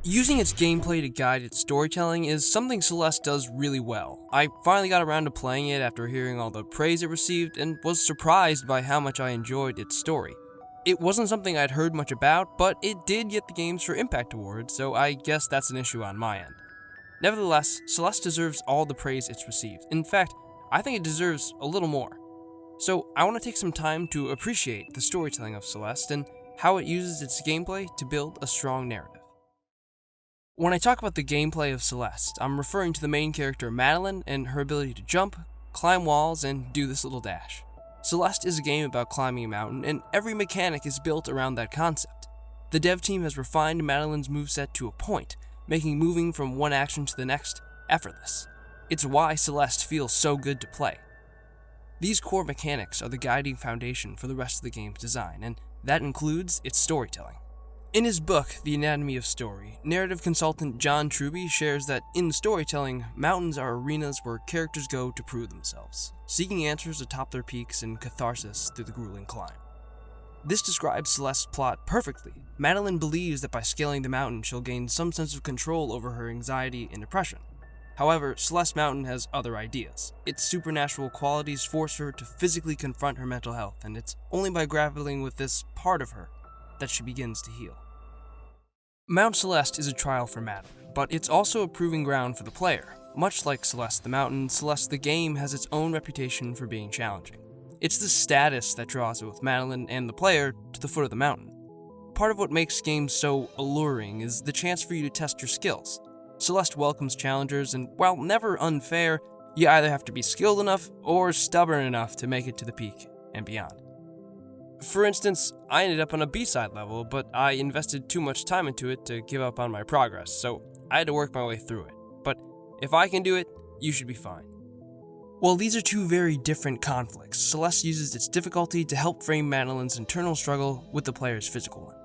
Using its gameplay to guide its storytelling is something Celeste does really well. I finally got around to playing it after hearing all the praise it received and was surprised by how much I enjoyed its story. It wasn't something I'd heard much about, but it did get the Games for Impact award, so I guess that's an issue on my end. Nevertheless, Celeste deserves all the praise it's received. In fact, I think it deserves a little more. So I want to take some time to appreciate the storytelling of Celeste and how it uses its gameplay to build a strong narrative. When I talk about the gameplay of Celeste, I'm referring to the main character Madeline and her ability to jump, climb walls, and do this little dash. Celeste is a game about climbing a mountain, and every mechanic is built around that concept. The dev team has refined Madeline's moveset to a point, making moving from one action to the next effortless. It's why Celeste feels so good to play. These core mechanics are the guiding foundation for the rest of the game's design, and that includes its storytelling. In his book, The Anatomy of Story, narrative consultant John Truby shares that in storytelling, mountains are arenas where characters go to prove themselves, seeking answers atop their peaks and catharsis through the grueling climb. This describes Celeste's plot perfectly. Madeline believes that by scaling the mountain, she'll gain some sense of control over her anxiety and depression. However, Celeste Mountain has other ideas. Its supernatural qualities force her to physically confront her mental health, and it's only by grappling with this part of her that she begins to heal. Mount Celeste is a trial for Madeline, but it's also a proving ground for the player. Much like Celeste the Mountain, Celeste the Game has its own reputation for being challenging. It's the status that draws both Madeline and the player to the foot of the mountain. Part of what makes games so alluring is the chance for you to test your skills. Celeste welcomes challengers, and while never unfair, you either have to be skilled enough or stubborn enough to make it to the peak and beyond. For instance, I ended up on a B-side level, but I invested too much time into it to give up on my progress, so I had to work my way through it. But if I can do it, you should be fine. While these are two very different conflicts, Celeste uses its difficulty to help frame Madeline's internal struggle with the player's physical one.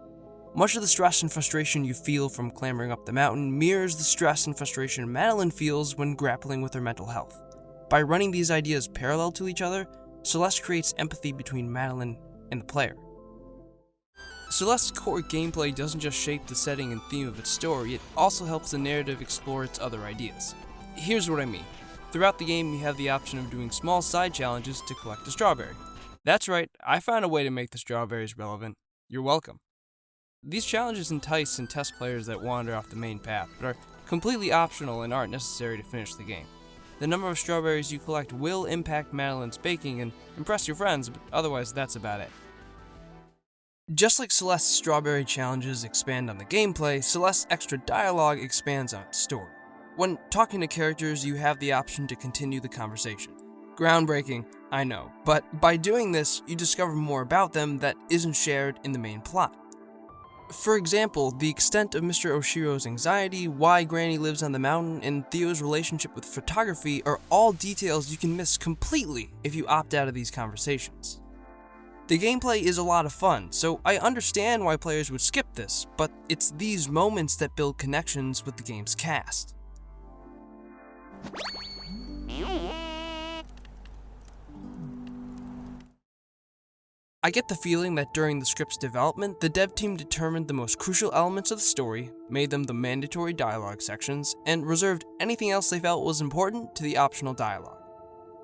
Much of the stress and frustration you feel from clambering up the mountain mirrors the stress and frustration Madeline feels when grappling with her mental health. By running these ideas parallel to each other, Celeste creates empathy between Madeline and the player. Celeste's core gameplay doesn't just shape the setting and theme of its story, it also helps the narrative explore its other ideas. Here's what I mean. Throughout the game, you have the option of doing small side challenges to collect a strawberry. That's right, I found a way to make the strawberries relevant. You're welcome. These challenges entice and test players that wander off the main path, but are completely optional and aren't necessary to finish the game. The number of strawberries you collect will impact Madeline's baking and impress your friends, but otherwise that's about it. Just like Celeste's strawberry challenges expand on the gameplay, Celeste's extra dialogue expands on its story. When talking to characters, you have the option to continue the conversation. Groundbreaking, I know, but by doing this, you discover more about them that isn't shared in the main plot. For example, the extent of Mr. Oshiro's anxiety, why Granny lives on the mountain, and Theo's relationship with photography are all details you can miss completely if you opt out of these conversations. The gameplay is a lot of fun, so I understand why players would skip this, but it's these moments that build connections with the game's cast. I get the feeling that during the script's development, the dev team determined the most crucial elements of the story, made them the mandatory dialogue sections, and reserved anything else they felt was important to the optional dialogue.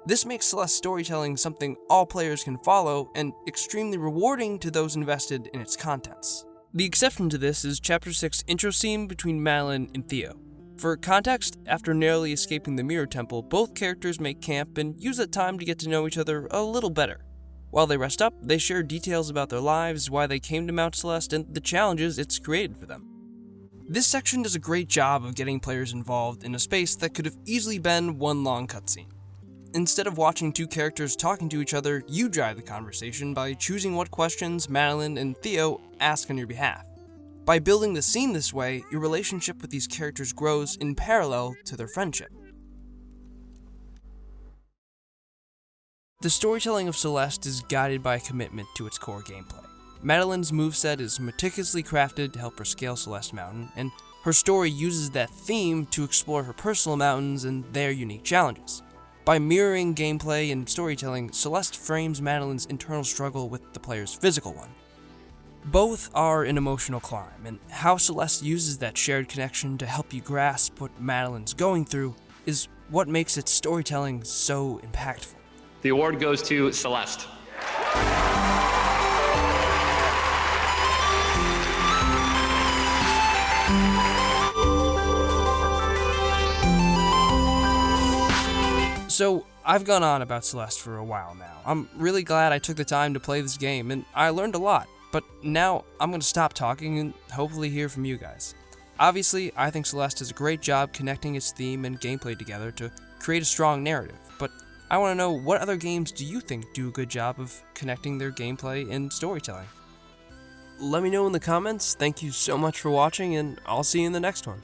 This makes Celeste's storytelling something all players can follow and extremely rewarding to those invested in its contents. The exception to this is Chapter 6's intro scene between Madeline and Theo. For context, after narrowly escaping the Mirror Temple, both characters make camp and use that time to get to know each other a little better. While they rest up, they share details about their lives, why they came to Mount Celeste, and the challenges it's created for them. This section does a great job of getting players involved in a space that could have easily been one long cutscene. Instead of watching two characters talking to each other, you drive the conversation by choosing what questions Madeline and Theo ask on your behalf. By building the scene this way, your relationship with these characters grows in parallel to their friendship. The storytelling of Celeste is guided by a commitment to its core gameplay. Madeline's moveset is meticulously crafted to help her scale Celeste Mountain, and her story uses that theme to explore her personal mountains and their unique challenges. By mirroring gameplay and storytelling, Celeste frames Madeline's internal struggle with the player's physical one. Both are an emotional climb, and how Celeste uses that shared connection to help you grasp what Madeline's going through is what makes its storytelling so impactful. The award goes to Celeste. So, I've gone on about Celeste for a while now. I'm really glad I took the time to play this game, and I learned a lot. But now, I'm going to stop talking and hopefully hear from you guys. Obviously, I think Celeste does a great job connecting its theme and gameplay together to create a strong narrative, but I want to know, what other games do you think do a good job of connecting their gameplay and storytelling? Let me know in the comments. Thank you so much for watching, and I'll see you in the next one.